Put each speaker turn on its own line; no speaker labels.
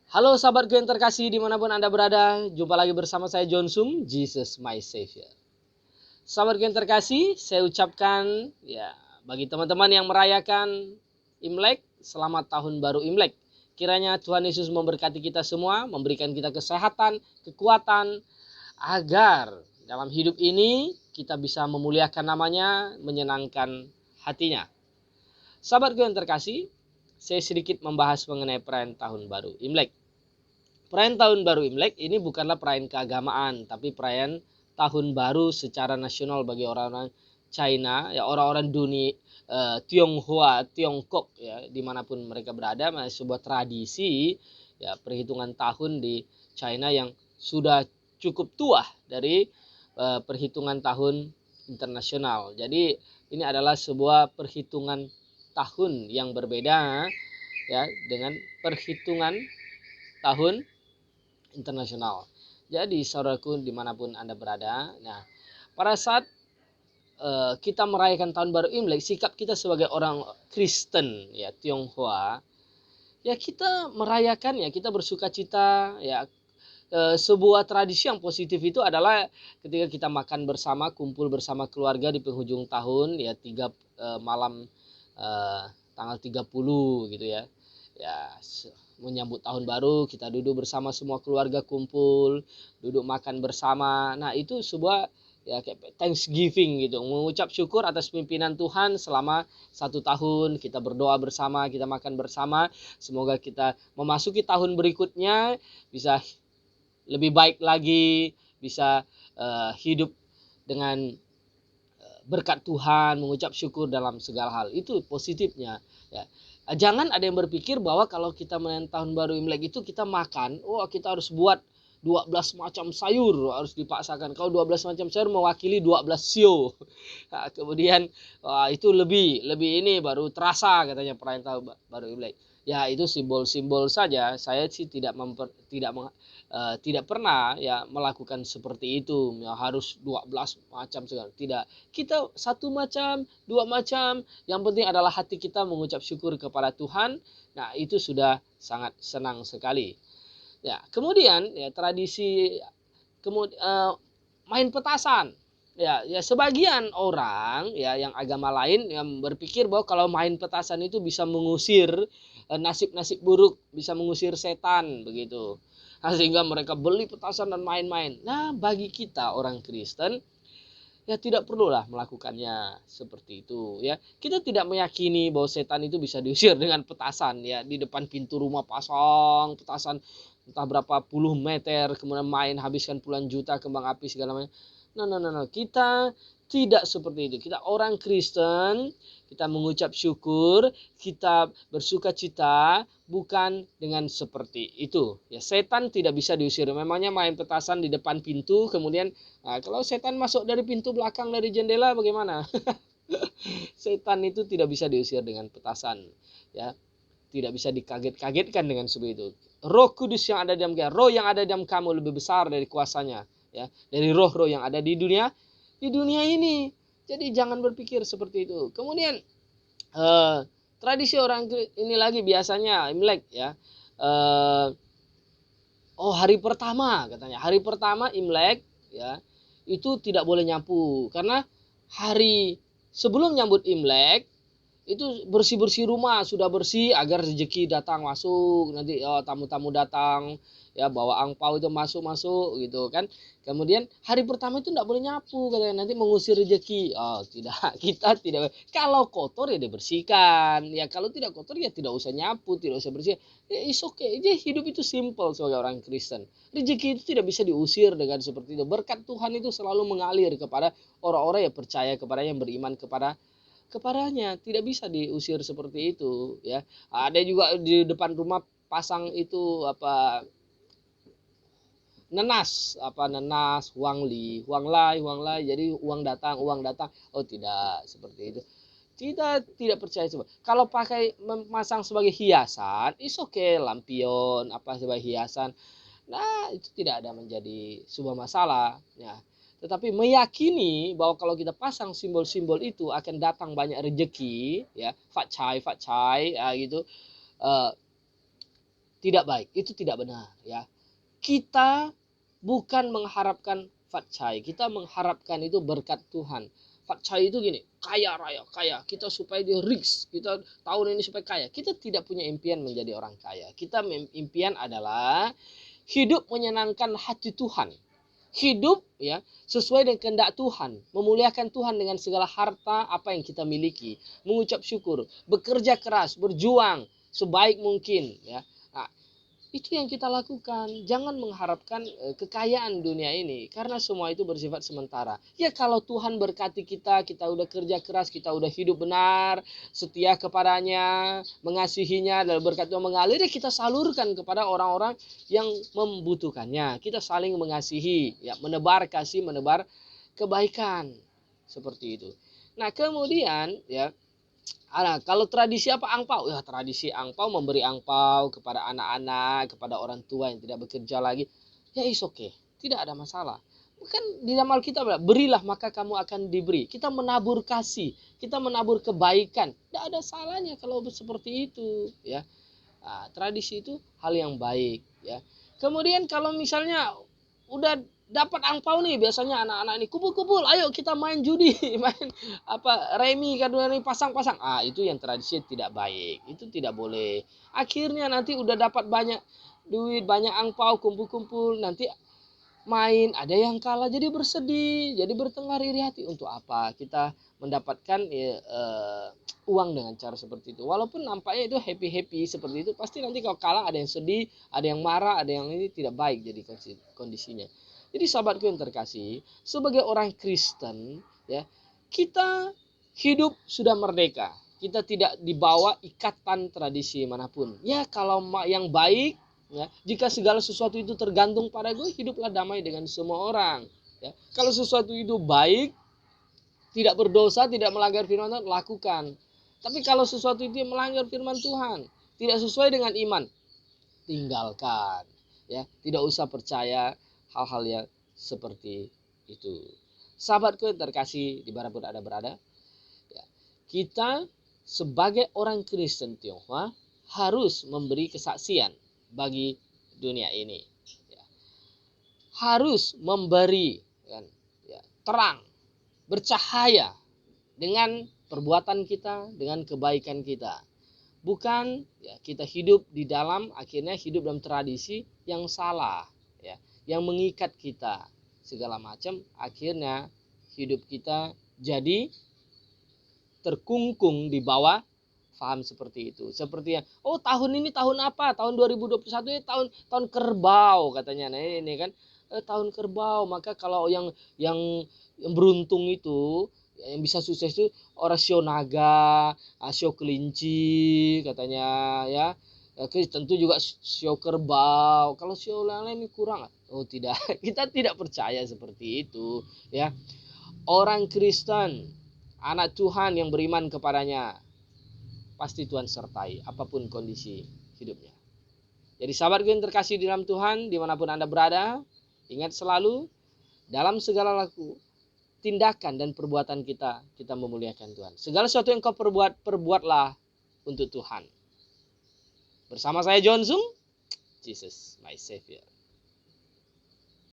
Halo sahabatku yang terkasih dimanapun Anda berada, jumpa lagi bersama saya John Sum, Jesus my Savior. Sahabatku yang terkasih, saya ucapkan ya bagi teman-teman yang merayakan Imlek, selamat tahun baru Imlek. Kiranya Tuhan Yesus memberkati kita semua, memberikan kita kesehatan, kekuatan, agar dalam hidup ini kita bisa memuliakan namanya, menyenangkan hatinya. Sahabatku yang terkasih, saya sedikit membahas mengenai perayaan tahun baru Imlek. Perayaan tahun baru Imlek ini bukanlah perayaan keagamaan, tapi perayaan tahun baru secara nasional bagi orang-orang China, ya orang-orang dunia Tionghoa, Tiongkok ya dimanapun mereka berada, sebuah tradisi ya perhitungan tahun di China yang sudah cukup tua dari perhitungan tahun internasional. Jadi ini adalah sebuah perhitungan tahun yang berbeda ya dengan perhitungan tahun internasional. Jadi saudaraku dimanapun Anda berada, nah pada saat kita merayakan tahun baru Imlek, sikap kita sebagai orang Kristen ya Tionghoa, ya kita merayakan ya kita bersuka cita ya. Sebuah tradisi yang positif itu adalah ketika kita makan bersama, kumpul bersama keluarga di penghujung tahun ya malam eh, tanggal 30 gitu ya. Ya menyambut tahun baru kita duduk bersama semua keluarga kumpul, duduk makan bersama. Nah, itu sebuah ya kayak Thanksgiving gitu, mengucap syukur atas pimpinan Tuhan selama 1 tahun, kita berdoa bersama, kita makan bersama, semoga kita memasuki tahun berikutnya bisa lebih baik lagi, bisa hidup dengan berkat Tuhan, mengucap syukur dalam segala hal. Itu positifnya ya. Jangan ada yang berpikir bahwa kalau kita merayakan tahun baru Imlek itu kita makan, kita harus buat 12 macam sayur harus dipaksakan. Kalau 12 macam sayur mewakili 12 sio. Nah, kemudian itu lebih ini baru terasa katanya perayaan tahun baru Imlek. Ya itu simbol-simbol saja. Saya sih tidak pernah ya melakukan seperti itu. Ya, harus 12 macam segala. Tidak. Kita satu macam, dua macam. Yang penting adalah hati kita mengucap syukur kepada Tuhan. Nah, itu sudah sangat senang sekali. Ya, kemudian ya tradisi main petasan. Ya sebagian orang ya yang agama lain yang berpikir bahwa kalau main petasan itu bisa mengusir nasib-nasib buruk, bisa mengusir setan begitu. Nah, sehingga mereka beli petasan dan main-main. Nah, bagi kita orang Kristen ya tidak perlulah melakukannya seperti itu ya. Kita tidak meyakini bahwa setan itu bisa diusir dengan petasan ya. Di depan pintu rumah pasang petasan entah berapa puluh meter, kemudian main habiskan puluhan juta kembang api segala macam. No. Kita tidak seperti itu. Kita orang Kristen, kita mengucap syukur, kita bersuka cita bukan dengan seperti itu. Ya, setan tidak bisa diusir. Memangnya main petasan di depan pintu, kemudian kalau setan masuk dari pintu belakang dari jendela bagaimana? Setan itu tidak bisa diusir dengan petasan. Ya, tidak bisa dikaget-kagetkan dengan seperti itu. Roh Kudus yang ada dalam kita, roh yang ada dalam kamu lebih besar dari kuasanya, ya, dari roh-roh yang ada di dunia ini. Jadi jangan berpikir seperti itu. Kemudian tradisi orang ini lagi biasanya Imlek ya. Hari pertama katanya, hari pertama Imlek ya itu tidak boleh nyapu karena hari sebelum nyambut Imlek itu bersih-bersih rumah, sudah bersih agar rezeki datang masuk, nanti tamu-tamu datang ya bawa angpau itu masuk gitu kan. Kemudian hari pertama itu tidak boleh nyapu katanya, nanti mengusir rezeki. Tidak, kita tidak. Kalau kotor ya dibersihkan, ya kalau tidak kotor ya tidak usah nyapu, tidak usah bersih. Ya is okay. Jadi hidup itu simple sebagai orang Kristen. Rezeki itu tidak bisa diusir dengan seperti itu. Berkat Tuhan itu selalu mengalir kepada orang-orang yang percaya kepada, yang beriman kepadanya, tidak bisa diusir seperti itu ya. Ada juga di depan rumah pasang itu nenas huang lai, jadi uang datang. Tidak seperti itu, tidak percaya coba. Kalau pakai memasang sebagai hiasan is okay, lampion sebagai hiasan, nah itu tidak ada menjadi sebuah masalah ya. Tetapi meyakini bahwa kalau kita pasang simbol-simbol itu akan datang banyak rezeki ya, fat chai ya gitu, tidak baik. Itu tidak benar, ya. Kita bukan mengharapkan fatcai, kita mengharapkan itu berkat Tuhan. Fatcai itu gini, kaya raya, kaya. Kita supaya dia rich, kita tahun ini supaya kaya. Kita tidak punya impian menjadi orang kaya. Kita impian adalah hidup menyenangkan hati Tuhan. Hidup ya sesuai dengan kehendak Tuhan, memuliakan Tuhan dengan segala harta apa yang kita miliki, mengucap syukur, bekerja keras, berjuang sebaik mungkin, ya. Nah, itu yang kita lakukan. Jangan mengharapkan kekayaan dunia ini, karena semua itu bersifat sementara. Ya kalau Tuhan berkati kita, kita udah kerja keras, kita udah hidup benar, setia kepadanya, mengasihinya, dan berkat Tuhan mengalir, ya kita salurkan kepada orang-orang yang membutuhkannya. Kita saling mengasihi, ya, menebar kasih, menebar kebaikan, seperti itu. Nah kemudian ya, kalau tradisi apa, angpau, ya tradisi angpau, memberi angpau kepada anak-anak, kepada orang tua yang tidak bekerja lagi, ya is okay, tidak ada masalah. Kan di dalam Alkitab, berilah maka kamu akan diberi. Kita menabur kasih, kita menabur kebaikan, tidak ada salahnya kalau seperti itu, ya. Nah, tradisi itu hal yang baik, ya. Kemudian kalau misalnya udah dapat angpau nih, biasanya anak-anak ini kumpul-kumpul, ayo kita main judi, main apa remi, kadang ini pasang-pasang. Itu yang tradisi tidak baik, itu tidak boleh. Akhirnya nanti udah dapat banyak duit, banyak angpau, kumpul-kumpul, nanti main, ada yang kalah jadi bersedih, jadi bertengkar iri hati. Untuk apa kita mendapatkan uang dengan cara seperti itu? Walaupun nampaknya itu happy-happy seperti itu, pasti nanti kalau kalah ada yang sedih, ada yang marah, ada yang ini tidak baik jadi kondisinya. Jadi sahabatku yang terkasih, sebagai orang Kristen, ya, kita hidup sudah merdeka. Kita tidak dibawa ikatan tradisi manapun. Ya kalau yang baik, ya, jika segala sesuatu itu tergantung pada gue, hiduplah damai dengan semua orang. Ya, kalau sesuatu itu baik, tidak berdosa, tidak melanggar firman Tuhan, lakukan. Tapi kalau sesuatu itu melanggar firman Tuhan, tidak sesuai dengan iman, tinggalkan. Ya, tidak usah percaya hal-hal yang seperti itu. Sahabatku yang terkasih dimanapun Anda berada, ya, kita sebagai orang Kristen Tionghoa harus memberi kesaksian bagi dunia ini, ya. Harus memberi, kan, ya, terang, bercahaya dengan perbuatan kita, dengan kebaikan kita. Bukan ya kita hidup di dalam, akhirnya hidup dalam tradisi yang salah, ya, yang mengikat kita segala macam, akhirnya hidup kita jadi terkungkung di bawah paham seperti itu. Seperti yang, oh tahun ini tahun apa? Tahun 2021 ini tahun kerbau katanya. Nah ini kan tahun kerbau, maka kalau yang beruntung itu, yang bisa sukses itu orang sio naga, sio kelinci katanya, ya. Tentu juga sio kerbau. Kalau sio lain ini kurang. Oh tidak, kita tidak percaya seperti itu, ya. Orang Kristen, anak Tuhan yang beriman kepadanya, pasti Tuhan sertai apapun kondisi hidupnya. Jadi sahabatku yang terkasih di dalam Tuhan, dimanapun Anda berada, ingat selalu dalam segala laku, tindakan dan perbuatan kita memuliakan Tuhan. Segala sesuatu yang kau perbuatlah untuk Tuhan. Bersama saya John Zoom, Jesus my Savior.